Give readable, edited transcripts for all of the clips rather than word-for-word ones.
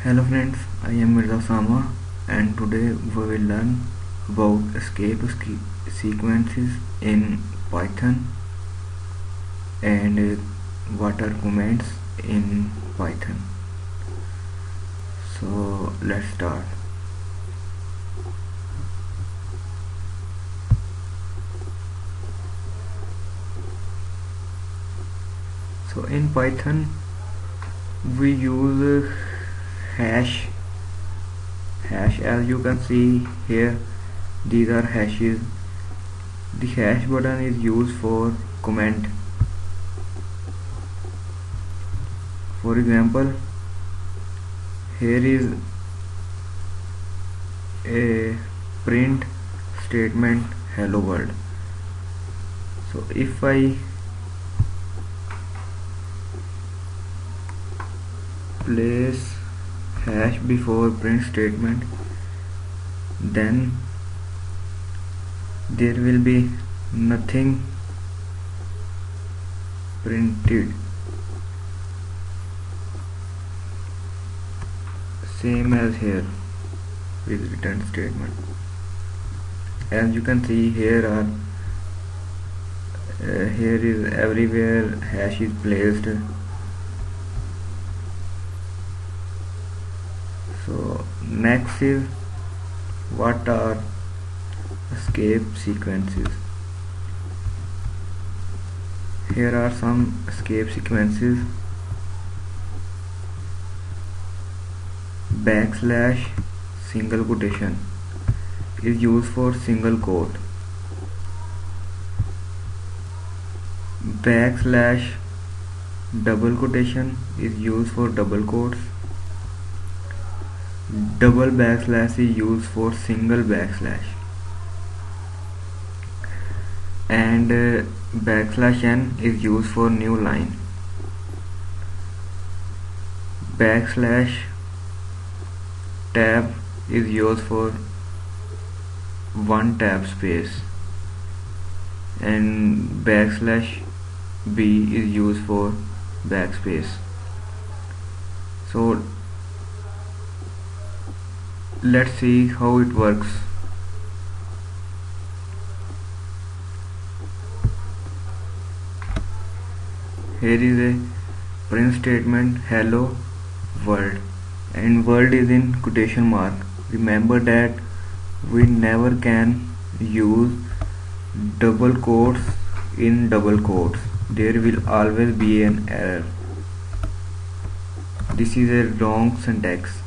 Hello friends, I am Mirza Sama and today we will learn about escape sequences in Python and what are commands in Python. So let's start. So in Python we use hash as you can see here. These are hashes. The hash button is used for comment. For example, here is a print statement hello world. So if I place hash before print statement, then there will be nothing printed, same as here with return statement. As you can see, here is everywhere hash is placed. So next is what are escape sequences. Here are some escape sequences. Backslash single quotation is used for single quote. Backslash double quotation is used for double quotes. Double backslash is used for single backslash, and backslash n is used for new line. Backslash tab is used for one tab space, and backslash b is used for backspace. So let's see how it works. Here is a print statement hello world, and world is in quotation mark. Remember that we never can use double quotes in double quotes. There will always be an error. This is a wrong syntax.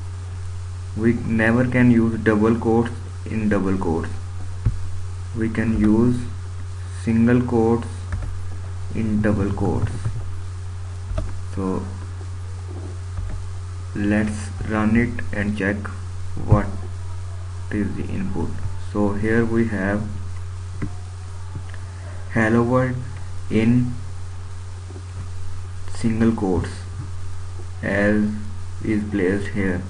We never can use double quotes in double quotes. We can use single quotes in double quotes. So let's run it and check what is the input. So here we have hello world in single quotes as is placed here.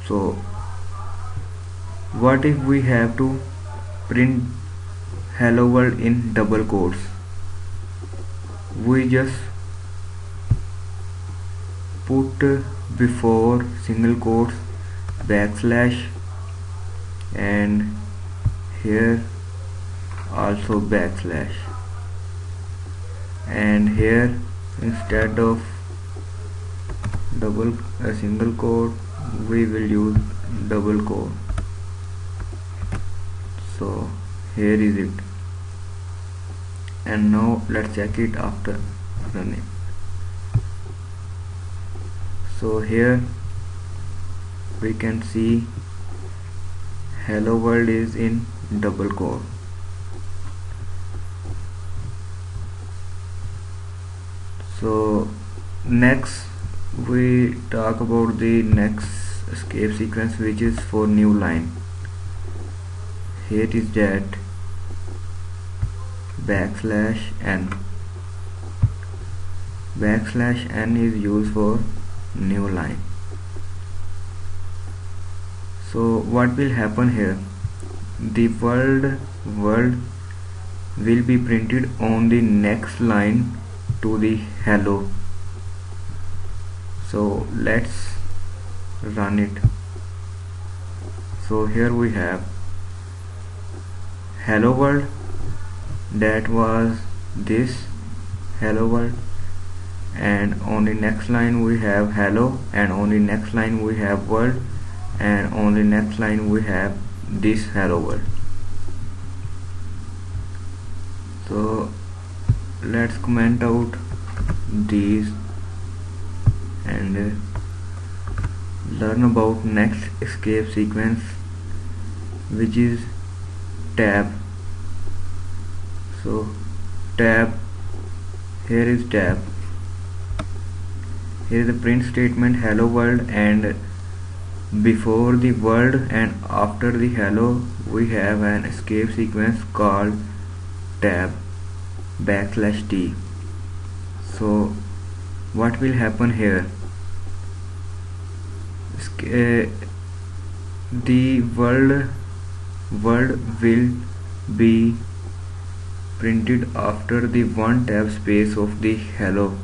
So what if we have to print hello world in double quotes? We just put before single quotes backslash, and here also backslash, and here instead of double single quote we will use double quote. So here is it, and now let's check it after running. So here we can see hello world is in double quote. So next we talk about the next escape sequence, which is for new line. Here is that backslash n. Backslash n is used for new line. So what will happen here? The world will be printed on the next line to the hello. So let's run it. So here we have hello world, that was this hello world, and on the next line we have hello, and on the next line we have world, and on the next line we have this hello world. So let's comment out these and learn about next escape sequence, which is tab. So tab, here is tab, here is the print statement hello world, and before the world and after the hello we have an escape sequence called tab \t. So what will happen here? The world will be printed after the one tab space of the hello.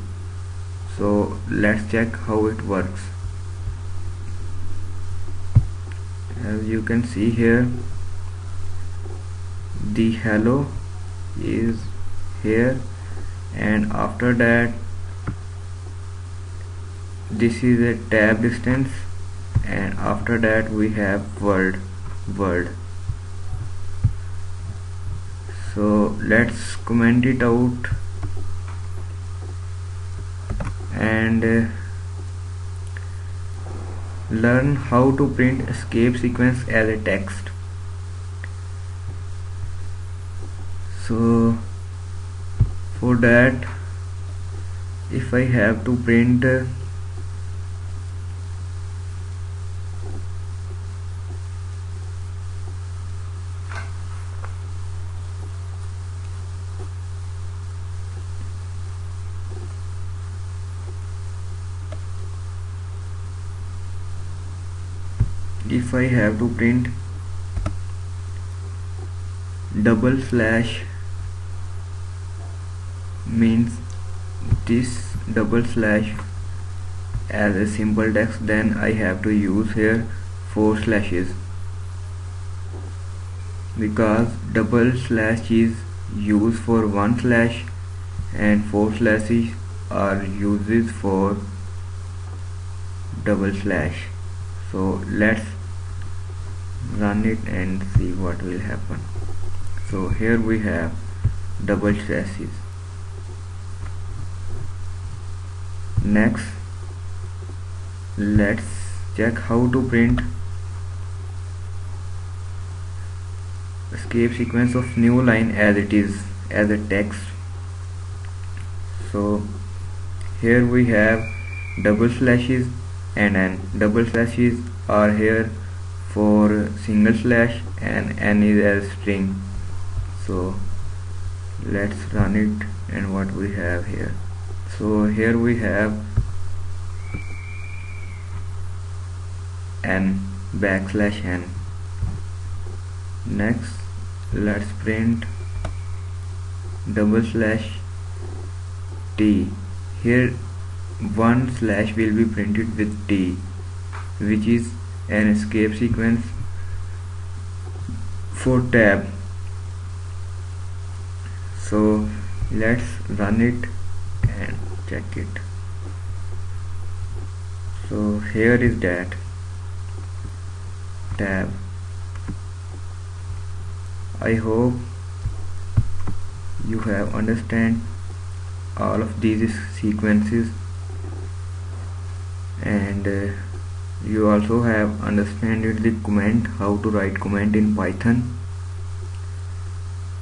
So let's check how it works. As you can see here, the hello is here, and after that this is a tab distance, and after that we have world. So let's comment it out and learn how to print escape sequence as a text. So for that, if I have to print double slash, means this double slash as a simple text, then I have to use here 4 slashes, because double slash is used for 1 slash and 4 slashes are uses for double slash. So let's run it and see what will happen. So here we have double slashes. Next, let's check how to print escape sequence of new line as it is, as a text. So here we have double slashes, and n double slashes are here for single slash, and n is as string. So let's run it, and what we have here. So here we have n \n. Next, let's print double slash t. Here one slash will be printed with t, which is an escape sequence for tab. So let's run it and check it. So here is that tab. I hope you have understand all of these sequences, and you also have understood the comment, how to write comment in Python.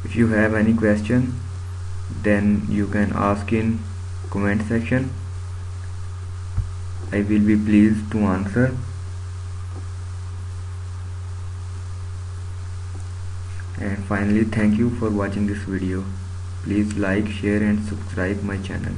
If you have any question, then you can ask in comment section. I will be pleased to answer. And finally, thank you for watching this video. Please like, share and subscribe my channel.